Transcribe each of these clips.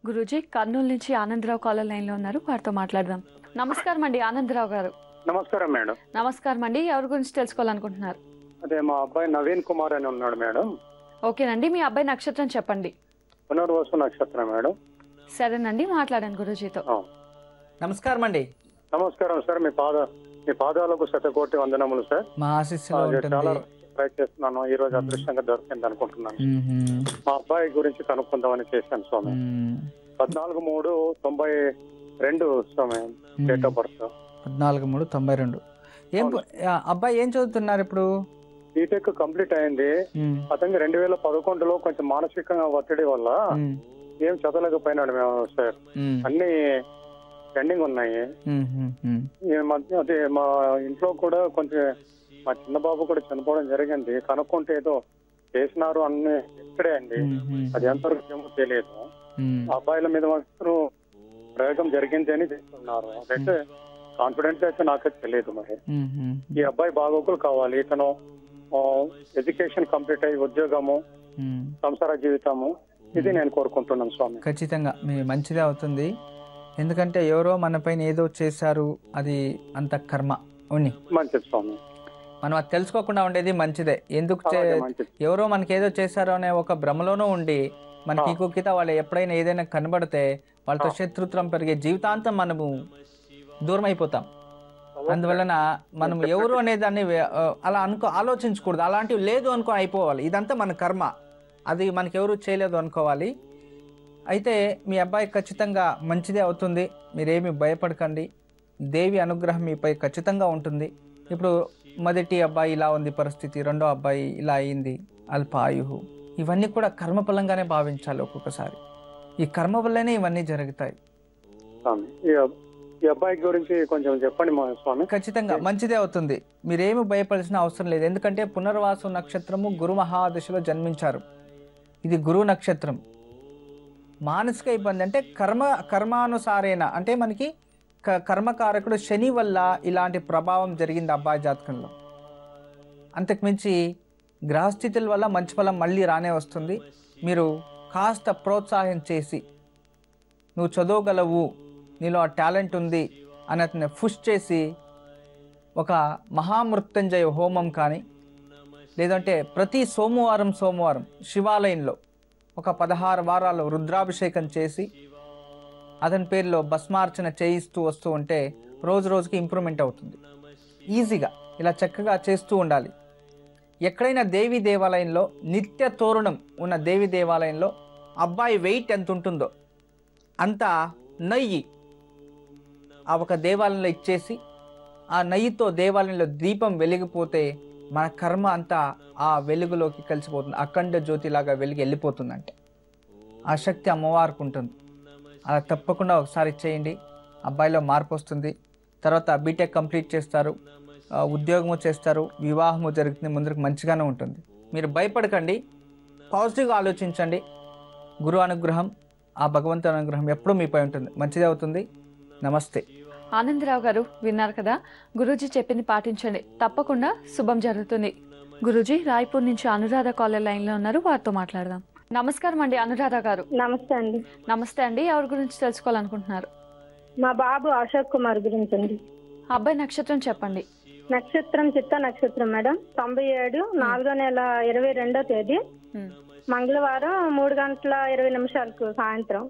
గురూజీ కర్నూలు నుంచి Anandarao caller line లో ఉన్నారు, వారితో మాట్లాడదాం. నమస్కారం అండి ఆనందరావు గారు. నమస్కారం మేడం. నమస్కారం అండి, ఎవరి గురించి తెలుసుకోవాలనుకుంటున్నారు? అదే మా అబ్బాయి నవీన్ కుమార్ అని ఉన్నాడు మేడం. ఓకేనండి, మీ అబ్బాయి నక్షత్రం చెప్పండి. పునర్వసు నక్షత్రం మేడం. సరేనండి, మాట్లాడండి గురూజీతో. నమస్కారం అండి. నమస్కారం సార్, మీ పాదాలకు శతకోటి వందనములు సార్. మా ఆశీస్సులో చాలా ఉంటుంది. ట్రై చేస్తున్నాను, ఈ రోజు అదృష్టంగా దొరికింది అనుకుంటున్నాను. మా అబ్బాయి గురించి కనుక్కుందామని చేశాను స్వామి. 14/3/92 స్వామి డేట్ ఆఫ్ బర్త్. 14/3/92. అబ్బాయి ఏం చదువుతున్నారు ఇప్పుడు? బీటెక్ కంప్లీట్ అయింది. అతనికి 2011లో కొంచెం మానసికంగా ఒత్తిడి వల్ల ఏం చదవలేకపోయినాడు మేము సార్. అన్ని పెండింగ్ ఉన్నాయి. అదే మా ఇంట్లో కూడా కొంచెం మా చిన్న బాబు కూడా చనిపోవడం జరిగింది. కనుక్కుంటే ఏదో చేసినారు అన్ని ఇక్కడే అండి, అది ఎంతవరకు ఏమో తెలియదు. అబ్బాయిల మీద మాత్రం ప్రయోగం జరిగింది అని చెప్తున్నారు. అదైతే కాన్ఫిడెంట్ అయితే నాకైతే తెలియదు. మరి ఈ అబ్బాయి బాగోగులు కావాలి. ఇతను ఎడ్యుకేషన్ కంప్లీట్ అయ్యి ఉద్యోగము, సంసార జీవితము, ఇది నేను కోరుకుంటున్నాను స్వామి. ఖచ్చితంగా మీ మంచిదే అవుతుంది. ఎందుకంటే ఎవరో మన పైన ఏదో చేశారు, అది అంత కర్మ ఉన్ని మంచిది స్వామి. మనం అది తెలుసుకోకుండా ఉండేది మంచిదే. ఎందుకు ఎవరో మనకి ఏదో చేశారో అనే ఒక భ్రమలోనూ ఉండి మనకి ఇంకొక వాళ్ళు ఎప్పుడైనా ఏదైనా కనబడితే వాళ్ళతో శత్రుత్వం పెరిగే జీవితాంతం మనము దూరం అయిపోతాం. అందువలన మనం ఎవరు అనేదాన్ని అలా ఆలోచించకూడదు. అలాంటివి లేదు అనుకో అయిపోవాలి. ఇదంతా మన కర్మ, అది మనకి ఎవరు చేయలేదు అనుకోవాలి. అయితే మీ అబ్బాయి ఖచ్చితంగా మంచిదే అవుతుంది, మీరేమి భయపడకండి. దేవి అనుగ్రహం మీపై ఖచ్చితంగా ఉంటుంది. ఇప్పుడు మొదటి అబ్బాయి ఇలా ఉంది పరిస్థితి, రెండో అబ్బాయి ఇలా అయింది, అల్పాయు, ఇవన్నీ కూడా కర్మఫలంగానే భావించాలి. ఒక్కొక్కసారి ఈ కర్మ వల్లనే ఇవన్నీ జరుగుతాయి. ఈ అబ్బాయి గురించి కొంచెం చెప్పండి మా స్వామి. ఖచ్చితంగా మంచిదే అవుతుంది, మీరేమి భయపడాల్సిన అవసరం లేదు. ఎందుకంటే పునర్వాసు నక్షత్రము గురు మహాదశలో జన్మించారు. ఇది గురు నక్షత్రం. మానసిక ఇబ్బంది అంటే కర్మానుసారేణ, అంటే మనకి కర్మకారకుడు శని వల్ల ఇలాంటి ప్రభావం జరిగింది అబ్బాయి జాతకంలో. అంతకుమించి గ్రహస్థితుల వల్ల మంచి ఫలం మళ్ళీ రానే వస్తుంది. మీరు కాస్త ప్రోత్సాహం చేసి, నువ్వు చదవగలవు, నీలో ఆ టాలెంట్ ఉంది అని అతన్ని పుష్ చేసి ఒక మహామృత్యుంజయ హోమం కానీ, లేదంటే ప్రతి సోమవారం శివాలయంలో ఒక 16 వారాలు రుద్రాభిషేకం చేసి అతని పేరులో భస్మార్చన చేయిస్తూ వస్తూ ఉంటే రోజు రోజుకి ఇంప్రూవ్మెంట్ అవుతుంది. ఈజీగా ఇలా చక్కగా చేస్తూ ఉండాలి. ఎక్కడైనా దేవీ దేవాలయంలో, నిత్య తోరణం ఉన్న దేవీ దేవాలయంలో అబ్బాయి వెయిట్ ఎంత ఉంటుందో అంత నెయ్యి ఆ ఒక దేవాలయంలో ఇచ్చేసి, ఆ నెయ్యితో దేవాలయంలో దీపం వెలిగిపోతే మన కర్మ అంతా ఆ వెలుగులోకి కలిసిపోతుంది. అఖండ జ్యోతిలాగా వెలిగి వెళ్ళిపోతుందంటే ఆ శక్తి అమ్మవారికి ఉంటుంది. అలా తప్పకుండా ఒకసారి చేయండి, అబ్బాయిలో మార్పు వస్తుంది. తర్వాత బీటెక్ కంప్లీట్ చేస్తారు, ఉద్యోగము చేస్తారు, వివాహము జరుగుతుంది, ముందుకు మంచిగానే ఉంటుంది. మీరు భయపడకండి, పాజిటివ్గా ఆలోచించండి. గురు అనుగ్రహం, ఆ భగవంతుని అనుగ్రహం ఎప్పుడూ మీపై ఉంటుంది. మంచిదే అవుతుంది. నమస్తే. ఆనందరావు గారు విన్నారు కదా, గురూజీ చెప్పింది పాటించండి, తప్పకుండా శుభం జరుగుతుంది. గురూజీ రాయ్పూర్ నుంచి అనురాధ కాలర్ లైన్ లో ఉన్నారు, వారితో మాట్లాడదాం. నమస్కారం అండి అనురాధ గారు. నమస్తే అండి. నమస్తే అండి, ఎవరి గురించి తెలుసుకోవాలనుకుంటున్నారు? మా బాబు అశోక్ కుమార్ గురించి అండి. అబ్బాయి నక్షత్రం చెప్పండి. నక్షత్రం చిత్త నక్షత్రం మేడం. 97 4వ నెల 22వ తేదీ మంగళవారం 3:20 సాయంత్రం.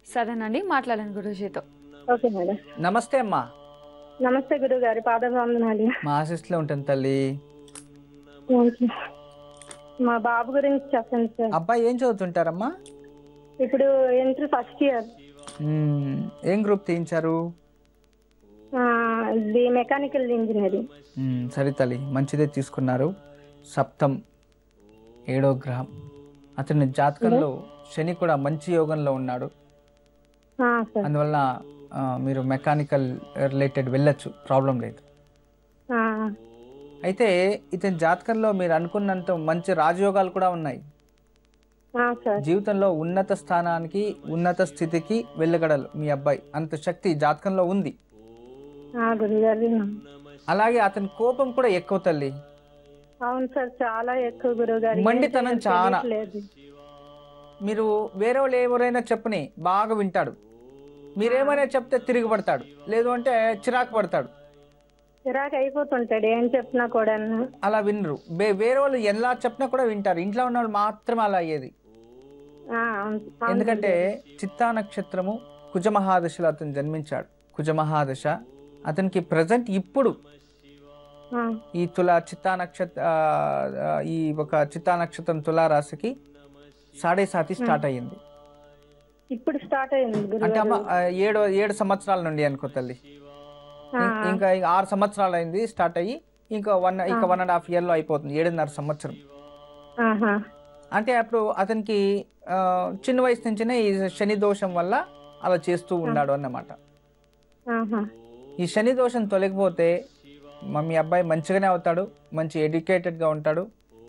సరేనండి, మాట్లాడండి గురూజీతో. Okay madam. నమస్తే అమ్మా. నమస్తే గురువు గారి పాదవందనాలు. మా ఆశీస్సులో ఉంటుంది తల్లి. మా బాబు గురించి చెప్పండి సార్. అబ్బాయి ఏం చదువుతుంటారమ్మా? ఇప్పుడు ఇంటర్ ఫస్ట్ ఇయర్. ఏం గ్రూప్ తీయించారు? The mechanical engineering. సరే తల్లి, మంచిదే తీసుకున్నారు. సప్తం 7వ గ్రహం. అతని జాతకంలో శని కూడా మంచి యోగంలో ఉన్నాడు. అందువల్ల మీరు మెకానికల్ రిలేటెడ్ వెళ్ళొచ్చు, ప్రాబ్లం లేదు. అయితే ఇతని జాతకంలో మీరు అనుకున్నంత మంచి రాజయోగాలు కూడా ఉన్నాయి. జీవితంలో ఉన్నత స్థానానికి, ఉన్నత స్థితికి వెళ్ళగలరు మీ అబ్బాయి. అంత శక్తి జాతకంలో ఉంది. అలాగే అతని కోపం కూడా ఎక్కువ తల్లి. అవును సార్, చాలా ఎక్కువ గురువు గారు. మండితనం చాలా. మీరు వేరే వాళ్ళు ఎవరైనా చెప్పని బాగా వింటాడు, మీరేమైనా చెప్తే తిరిగి పడతాడు, లేదు అంటే చిరాకు పడతాడు, చిరాకు అయిపోతుంటాడు ఏం చెప్పినా కూడా. అలా వినరు. వేరే వాళ్ళు ఎలా చెప్పినా కూడా వింటారు, ఇంట్లో ఉన్న వాళ్ళు మాత్రమే అలా అయ్యేది. ఎందుకంటే చిత్తా నక్షత్రము కుజమహాదశలో అతను జన్మించాడు. కుజమహాదశ అతనికి ప్రజెంట్ ఇప్పుడు ఈ చిత్తా నక్షత్ర ఈ ఒక చిత్తా నక్షత్రం తులారాశికి 7.5 స్టార్ట్ అయ్యింది. ఇప్పుడు స్టార్ట్ అయింది అంటే అమ్మ 7 సంవత్సరాల నుండి అనుకో తల్లి. ఇంకా 6 సంవత్సరాలు అయింది స్టార్ట్ అయ్యి, ఇంకా 1.5 year లో అయిపోతుంది, 7.5 సంవత్సరం. అంటే అప్పుడు అతనికి చిన్న వయసు నుంచినే ఈ శని దోషం వల్ల అలా చేస్తూ ఉన్నాడు అన్నమాట. ఈ శని దోషం తొలగిపోతే మీ అబ్బాయి మంచిగానే అవుతాడు, మంచి ఎడ్యుకేటెడ్గా ఉంటాడు,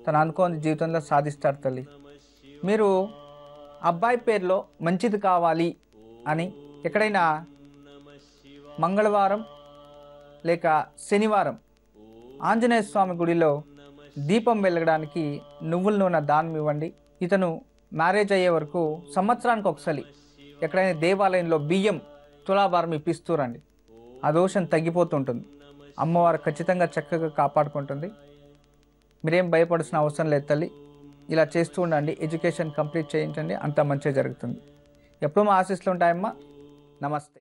తను అనుకోని జీవితంలో సాధిస్తాడు తల్లి. మీరు అబ్బాయి పేరులో మంచిది కావాలి అని ఎక్కడైనా మంగళవారం లేక శనివారం ఆంజనేయ స్వామి గుడిలో దీపం వెలగడానికి నువ్వుల నూనె దానం ఇవ్వండి. ఇతను మ్యారేజ్ అయ్యే వరకు సంవత్సరానికి ఒకసారి ఎక్కడైనా దేవాలయంలో బియ్యం తులాభారం ఇప్పిస్తూ రండి. ఆ దోషం తగ్గిపోతుంటుంది, అమ్మవారు ఖచ్చితంగా చక్కగా కాపాడుకుంటుంది. మీరేం భయపడాల్సిన అవసరం లేదు తల్లి. ఇలా చేస్తూ ఉండండి, ఎడ్యుకేషన్ కంప్లీట్ చేయించండి, అంతా మంచిగా జరుగుతుంది. ఎప్పుడూ మా ఆశీస్సులు ఉంటాయమ్మా. నమస్తే.